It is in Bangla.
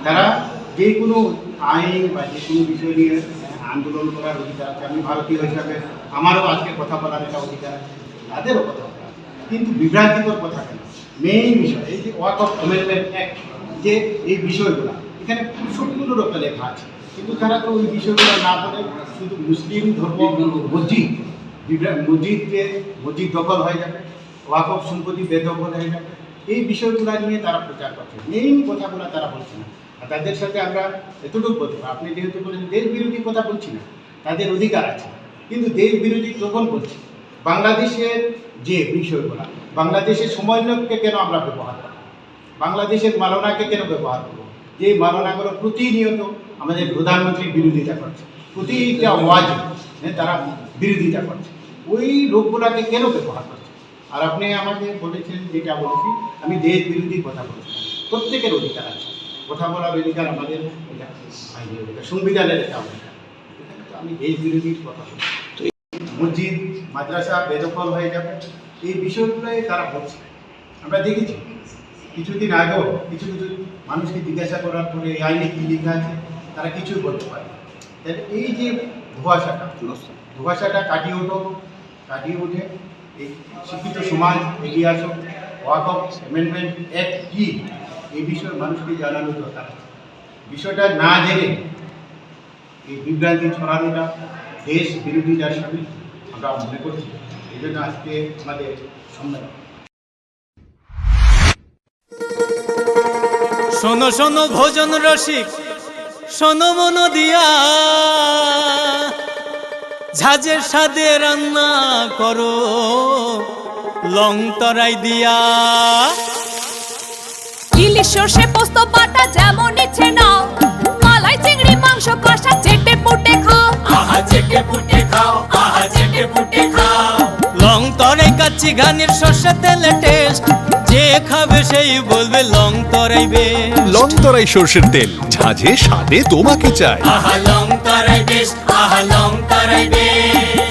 তারা যে কোনো আইন বা যে কোনো বিষয় নিয়ে আন্দোলন করার অধিকার আছে। আমি ভারতীয় হিসাবে আমারও আজকে কথা বলার একটা অধিকার আছে, তাদেরও কথা বলার, কিন্তু বিভ্রান্তিকর কথা কেন? মেইন বিষয় এই যে ওয়াকফ অ্যামেন্ডমেন্ট অ্যাক্ট, যে এই বিষয়গুলো এখানে সম্পূর্ণ রূপে লেখা আছে, কিন্তু তারা তো ওই বিষয়গুলো না বলে শুধু মুসলিম ধর্ম মসজিদ মসজিদ দখল হয়ে যাবে, ওয়াকফ সম্পত্তি বেদখল হয়ে যাবে, এই বিষয়গুলো নিয়ে তারা প্রচার করছে। মেইন কথাগুলো তারা বলছে না। আর তাদের সাথে আমরা এতটুকু বলতে পারি, আপনি যেহেতু বলেছেন দেশ বিরোধী কথা বলছি না, তাদের অধিকার আছে, কিন্তু দেশ বিরোধী তখন বলছি বাংলাদেশের যে বিষয়গুলো, বাংলাদেশের সময়কে কেন আমরা ব্যবহার করব, বাংলাদেশের মালনাকে কেন ব্যবহার করব, যে মালনাগুলো প্রতিনিয়ত আমাদের প্রধানমন্ত্রী বিরোধিতা করছে, প্রতিটা ওয়াজে তারা বিরোধিতা করছে, ওই লোকগুলাকে কেন ব্যবহার করছে? আর আপনি আমাকে বলেছেন, যেটা বলেছি আমি দেশ বিরোধী কথা বলছি, প্রত্যেকের অধিকার আছে, কথা বলার অধিকার আমাদের সংবিধানের একটা অধিকার, আমি দেশ বিরোধীর কথা বলছি। মসজিদ মাদ্রাসা বেদখল হয়ে যাবে, এই বিষয়গুলোই তারা বলছে। আমরা দেখেছি কিছুদিন আগেও কিছু কিছু মানুষকে জিজ্ঞাসা করার পরে এই আইনে কী লেখা আছে তারা কিছুই বলতে পারে না। তাহলে এই যে ধোঁয়াশাটা কাটিয়ে উঠে এই শিক্ষিত সমাজ এগিয়ে আসুক, ওয়াকফ অ্যামেন্ডমেন্ট অ্যাক্ট কী এই বিষয়ে মানুষকে জানানো দরকার। বিষয়টা না জেনে এই বিভ্রান্তি ছড়ানোটা দেশ বিরোধীরা সামিল আমরা মনে করছি। এই জন্য আজকে আমাদের সম্মেলন। শোনো শোনো ভোজন রসিক, শোনো মন দিয়া, ঝাঁঝের স্বাদে রান্না করো লং তরাই দিয়া। ইলিশ সর্ষে পোস্ত বাটা যেমন ইচ্ছে নাও, মালাই চিংড়ি মাংস কষা চেটে পুটে খাও, আহা চেটে পুটে খাও, আহা চেটে পুটে খাও। লং তরাই কাচ্চি ঘানির সর্ষে তেলে টেস্ট, যে খাবে সেই বলবে লং তরাই বেশ। লং তরাই সর্ষের তেল, ঝাঁঝে স্বাদে তোমাকে চাই। আহা লং তরাই বেশ, আহা লং তরাই বেশ।